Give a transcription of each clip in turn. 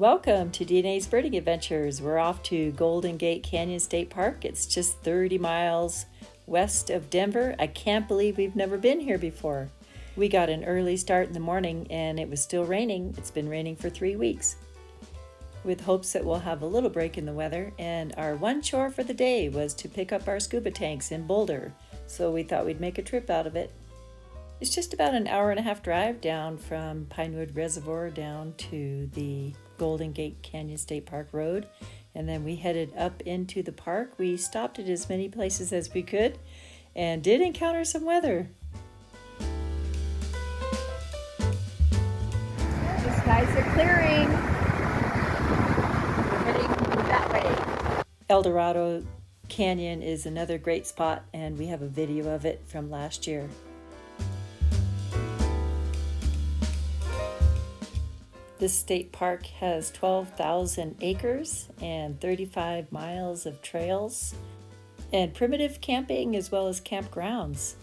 Welcome to DNA's Birding Adventures. We're off to Golden Gate Canyon State Park. It's just 30 miles west of Denver. I can't believe we've never been here before. We got an early start in the morning and it was still raining. It's been raining for 3 weeks. With hopes that we'll have a little break in the weather, and our one chore for the day was to pick up our scuba tanks in Boulder, so we thought we'd make a trip out of it. It's just about an hour and a half drive down from Pinewood Reservoir down to the Golden Gate Canyon State Park Road, and then we headed up into the park. We stopped at as many places as we could and did encounter some weather. The skies are clearing. We're heading that way. El Dorado Canyon is another great spot, and we have a video of it from last year. This state park has 12,000 acres and 35 miles of trails and primitive camping as well as campgrounds.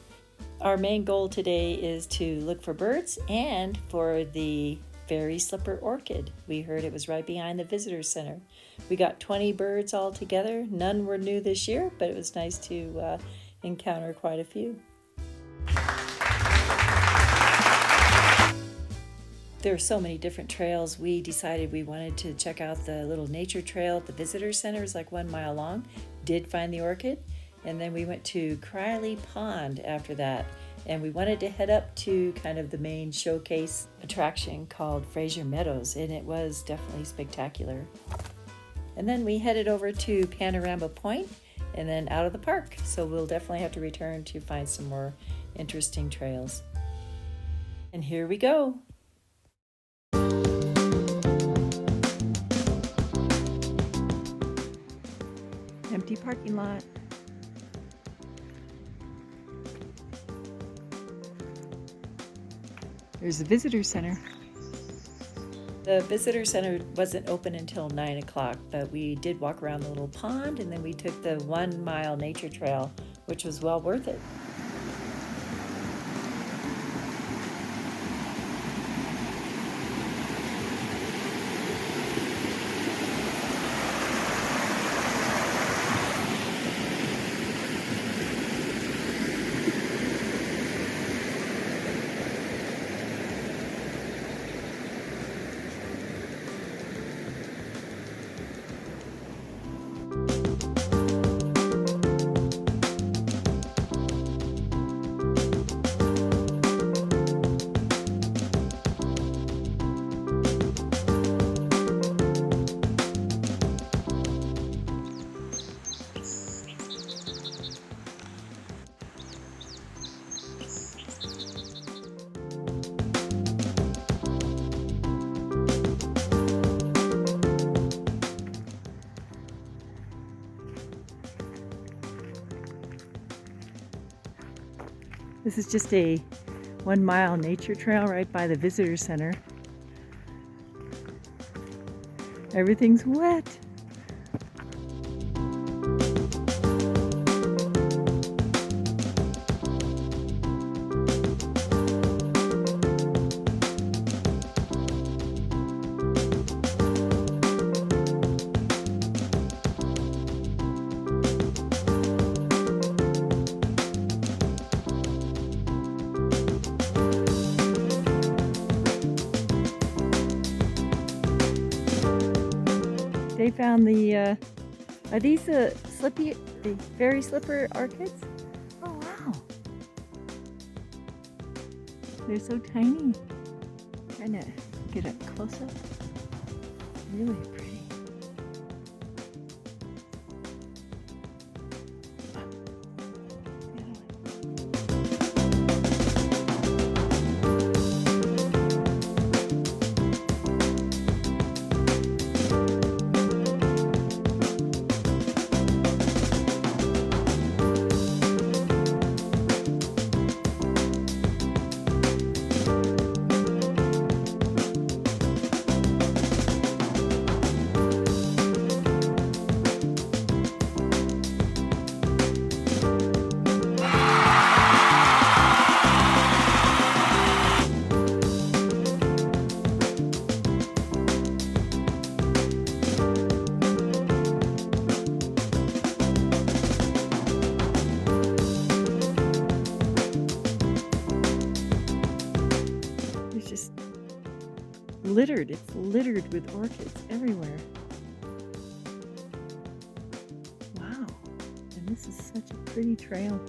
Our main goal today is to look for birds and for the Fairy Slipper Orchid. We heard it was right behind the visitor center. We got 20 birds all together. None were new this year, but it was nice to encounter quite a few. There are so many different trails. We decided we wanted to check out the little nature trail at the visitor center. It's like 1 mile long. Did find the orchid. And then we went to Criley Pond after that. And we wanted to head up to kind of the main showcase attraction called Fraser Meadows. And it was definitely spectacular. And then we headed over to Panorama Point and then out of the park. So we'll definitely have to return to find some more interesting trails. And here we go. Empty parking lot. There's the visitor center. The visitor center wasn't open until 9 o'clock, but we did walk around the little pond and then we took the 1 mile nature trail, which was well worth it. This is just a 1 mile nature trail right by the visitor center. Everything's wet. They found the, are these the Fairy Slipper Orchids? Oh wow. They're so tiny. Trying to get a close up. Really pretty. littered. It's littered with orchids everywhere. Wow. And this is such a pretty trail.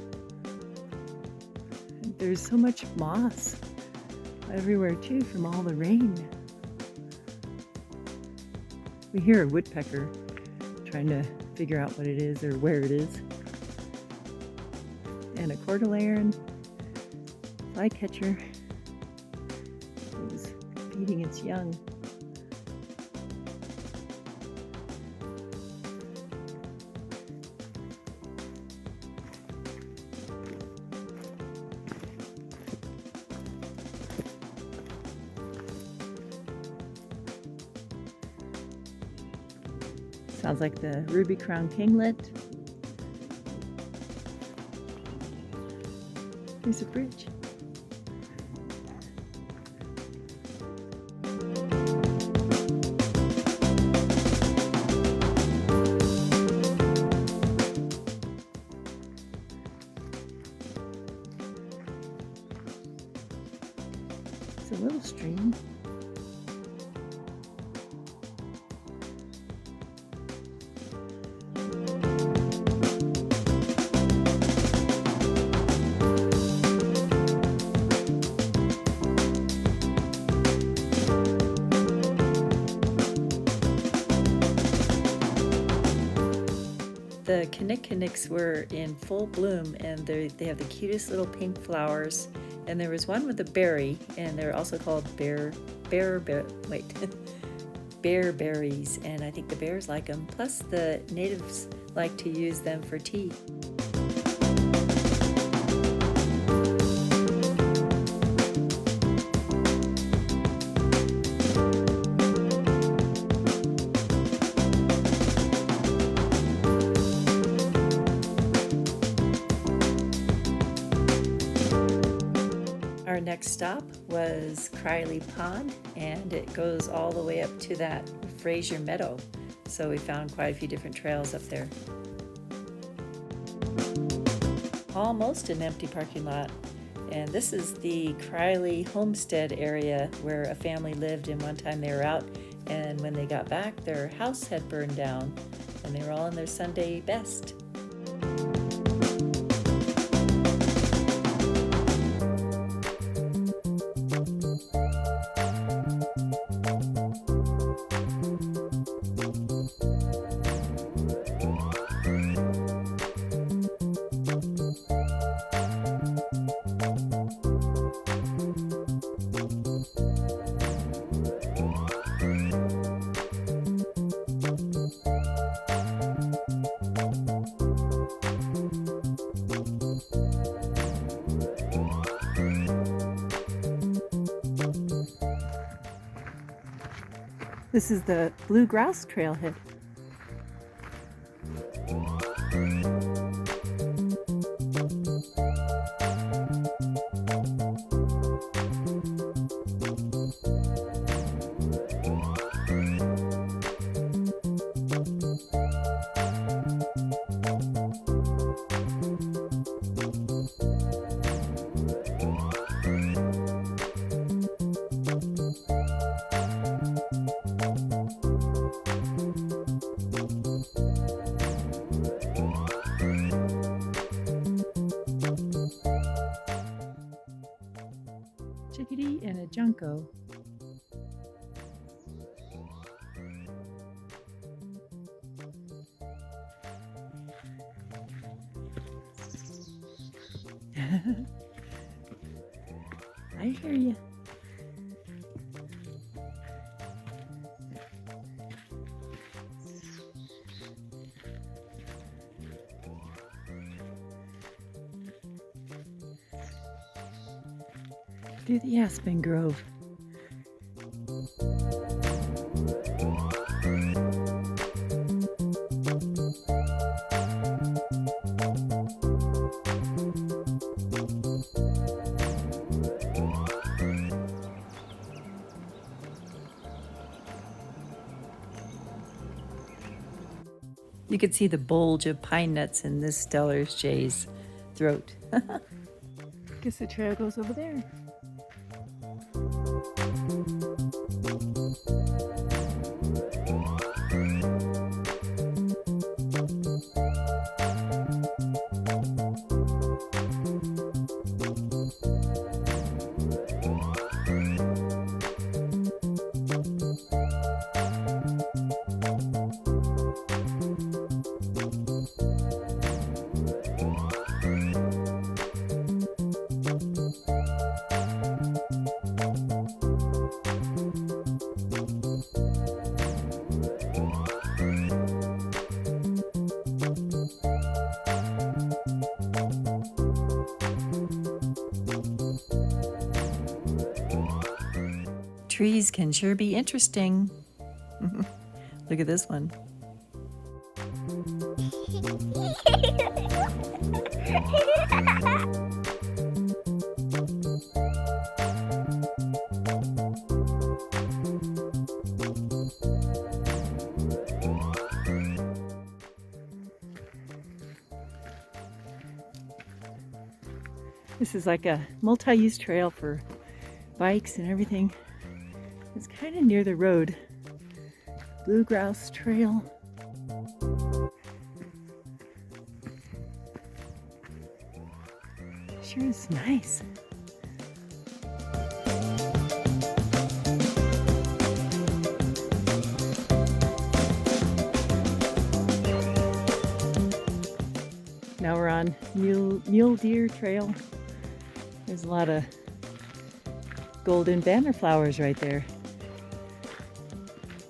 And there's so much moss everywhere too from all the rain. We hear a woodpecker trying to figure out what it is or where it is. And a cordilleran flycatcher is feeding its young. Sounds like the ruby crown kinglet. There's a bridge. It's a little stream. The kinnikinnicks were in full bloom, and they have the cutest little pink flowers. And there was one with a berry, and they're also called bearberries, and I think the bears like them. Plus, the natives like to use them for tea. Our next stop was Criley Pond, and it goes all the way up to that Fraser Meadow. So we found quite a few different trails up there. Almost an empty parking lot. And this is the Criley homestead area where a family lived, and one time they were out, and when they got back, their house had burned down, and they were all in their Sunday best. This is the Blue Grouse Trailhead. Chickadee and a junco. I hear you. Through the aspen grove. You could see the bulge of pine nuts in this Stellar's jay's throat. Guess the trail goes over there. Trees can sure be interesting. Look at this one. This is like a multi-use trail for bikes and everything. It's kind of near the road. Bluegrass Trail. Sure is nice. Now we're on Mule Deer Trail. There's a lot of golden banner flowers right there.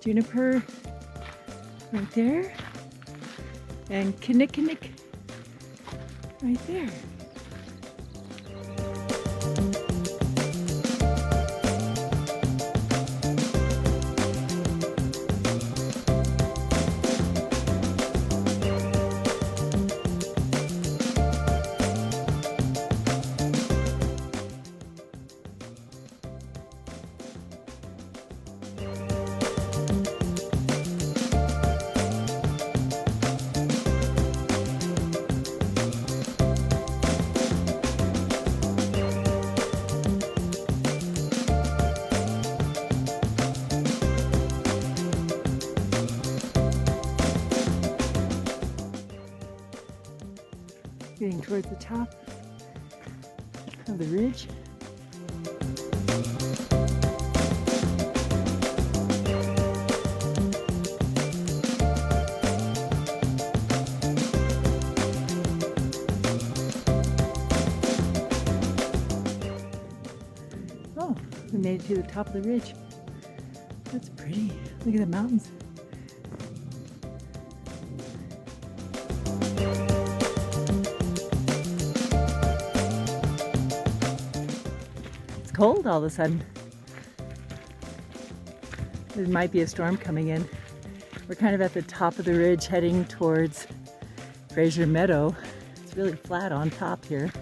Juniper right there. And kinnikinnick right there. Getting towards the top of the ridge. Oh, we made it to the top of the ridge. That's pretty. Look at the mountains. Cold all of a sudden. There might be a storm coming in. We're kind of at the top of the ridge heading towards Fraser Meadow. It's really flat on top here.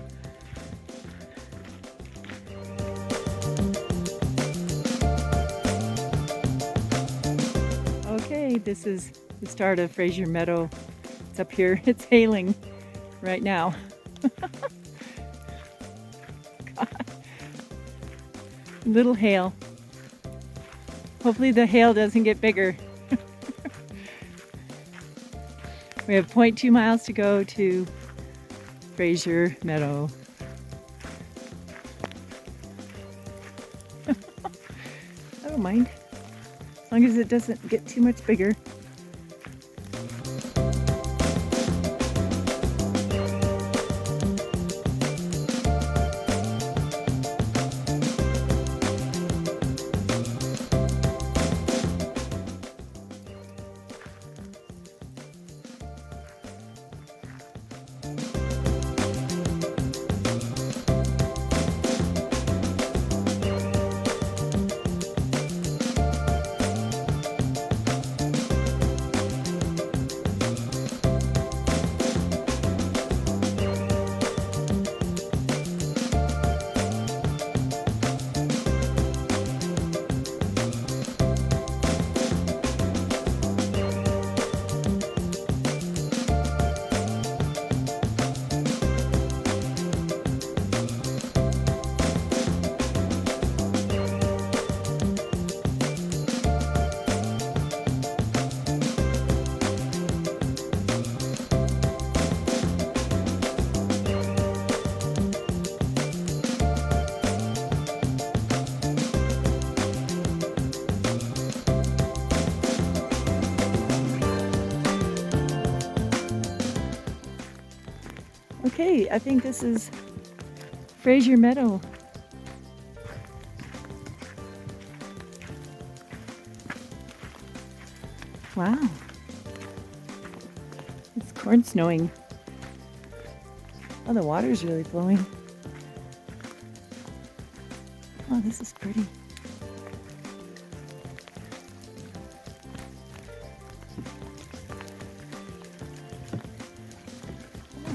Okay, this is the start of Fraser Meadow. It's up here. It's hailing right now. Little hail. Hopefully the hail doesn't get bigger. We have 0.2 miles to go to Fraser Meadow. I don't mind, as long as it doesn't get too much bigger. Okay, I think this is Fraser Meadow. Wow. It's corn snowing. Oh, the water's really flowing. Oh, this is pretty.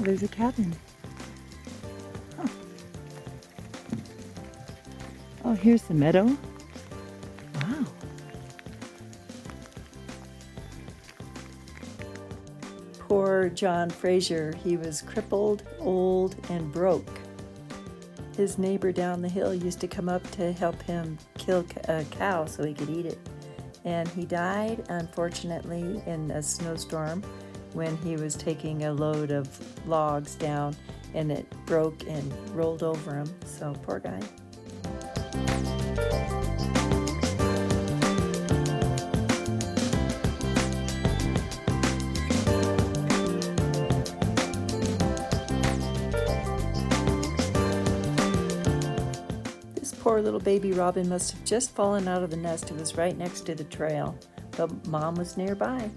there's a cabin. Huh. Oh, here's the meadow. Wow. Poor John Fraser. He was crippled, old, and broke. His neighbor down the hill used to come up to help him kill a cow so he could eat it. And he died, unfortunately, in a snowstorm when he was taking a load of logs down, and it broke and rolled over him. So, poor guy. Poor little baby robin must have just fallen out of the nest. It was right next to the trail, but Mom was nearby.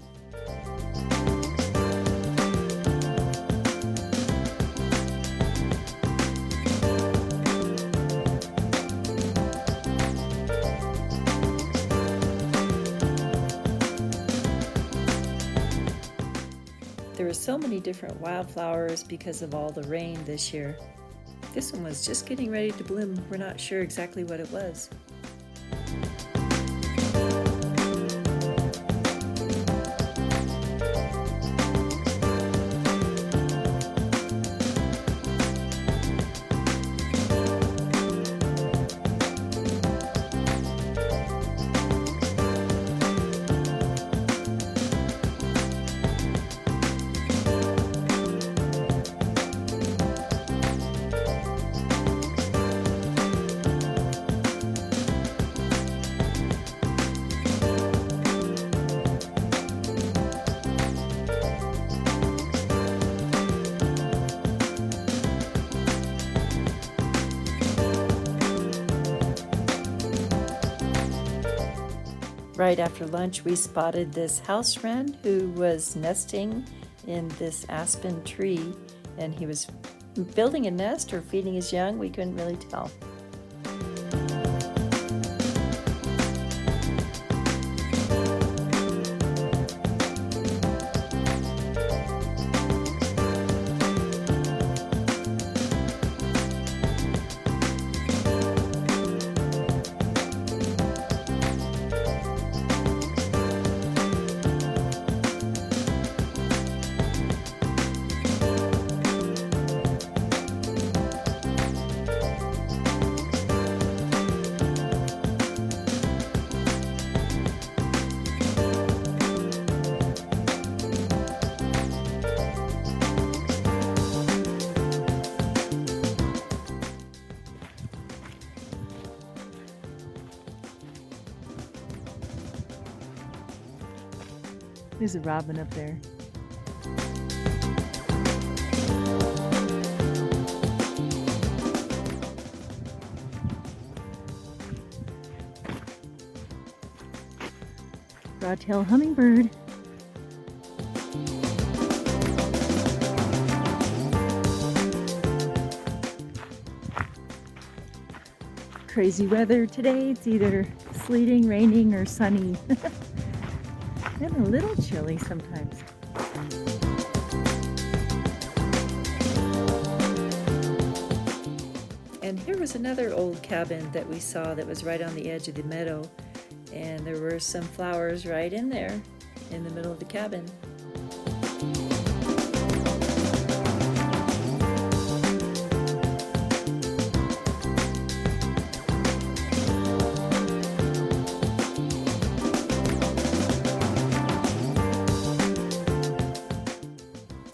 There were so many different wildflowers because of all the rain this year. This one was just getting ready to bloom. We're not sure exactly what it was. Right after lunch, we spotted this house wren who was nesting in this aspen tree, and he was building a nest or feeding his young. We couldn't really tell. There's a robin up there. Broad-tailed hummingbird. Crazy weather today. It's either sleeting, raining, or sunny. And a little chilly sometimes. And here was another old cabin that we saw that was right on the edge of the meadow. And there were some flowers right in there in the middle of the cabin.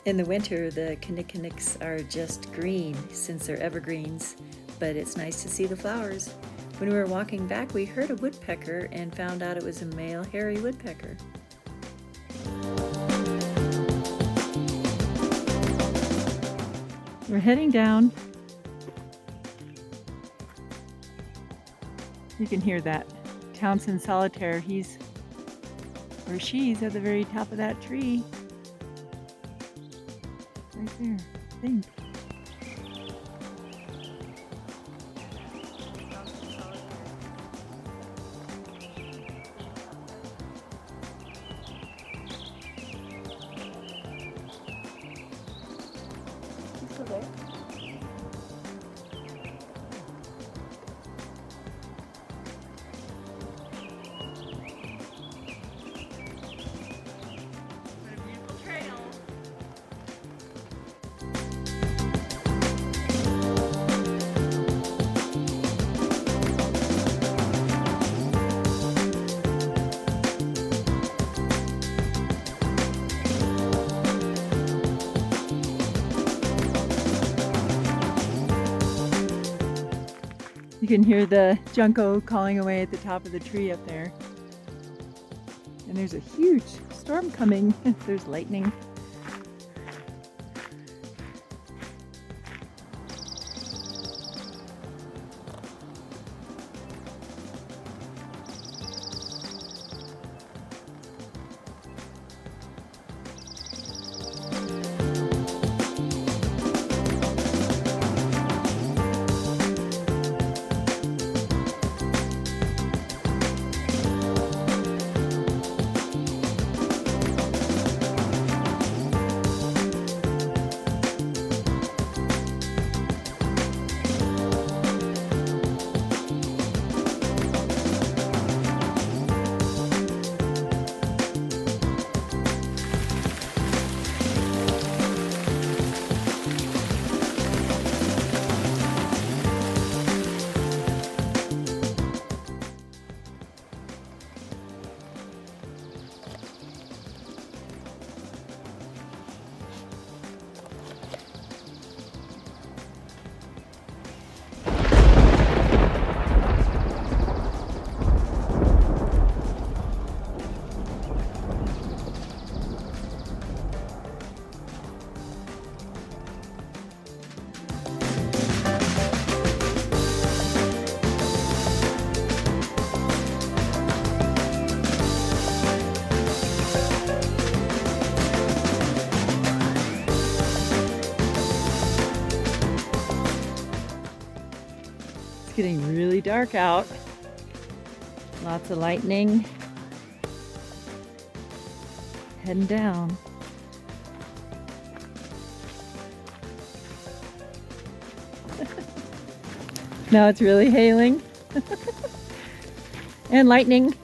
In the winter, the kinnikiniks are just green since they're evergreens, but it's nice to see the flowers. When we were walking back, we heard a woodpecker and found out it was a male hairy woodpecker. We're heading down. You can hear that. Townsend solitaire, he's or she's at the very top of that tree. Right there, I think. You can hear the junco calling away at the top of the tree up there. And there's a huge storm coming. There's lightning. It's getting really dark out. Lots of lightning. Heading down. Now it's really hailing. And lightning.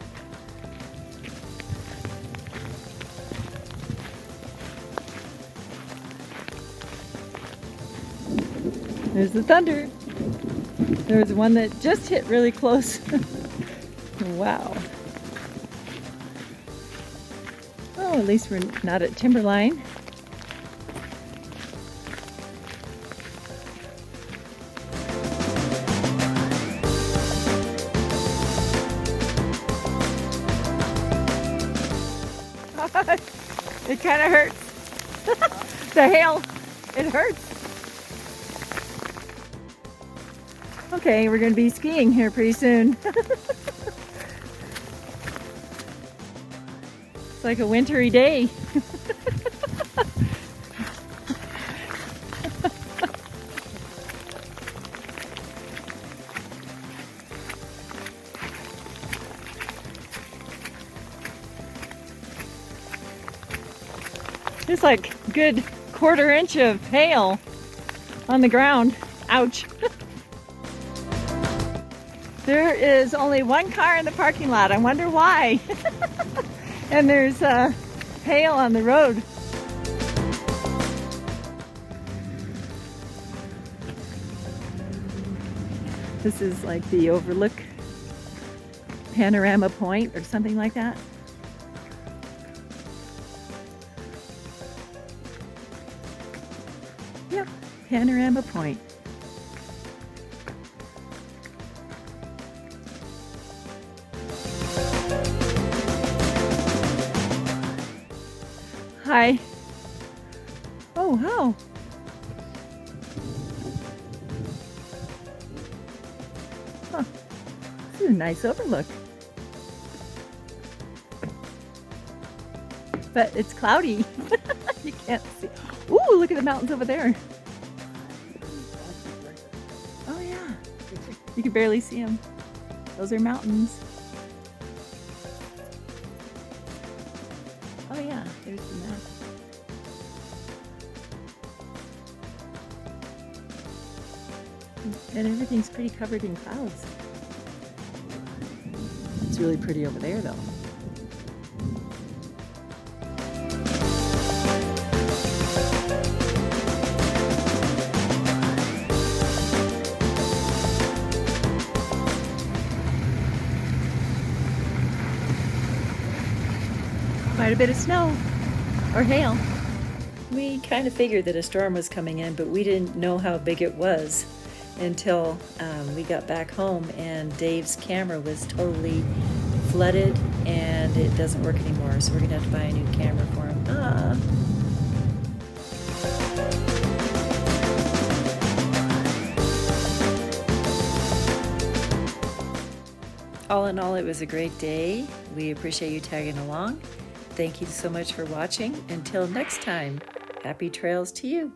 There's the thunder. There was one that just hit really close. Wow. Oh, at least we're not at timberline. It kind of hurts. The hail, it hurts. Okay, we're going to be skiing here pretty soon. It's like a wintry day. It's like a good quarter inch of hail on the ground. Ouch. There is only one car in the parking lot. I wonder why. And there's hail on the road. This is like the overlook panorama point or something like that. Yeah, panorama point. Hi. Oh, wow. Huh. This is a nice overlook. But it's cloudy. You can't see. Ooh, look at the mountains over there. Oh, yeah. You can barely see them. Those are mountains. Oh yeah, there's the map. And everything's pretty covered in clouds. It's really pretty over there though. Quite a bit of snow or hail. We kind of figured that a storm was coming in, but we didn't know how big it was. until we got back home and Dave's camera was totally flooded and it doesn't work anymore. So we're gonna have to buy a new camera for him. All in all, it was a great day. We appreciate you tagging along. Thank you so much for watching. Until next time, happy trails to you.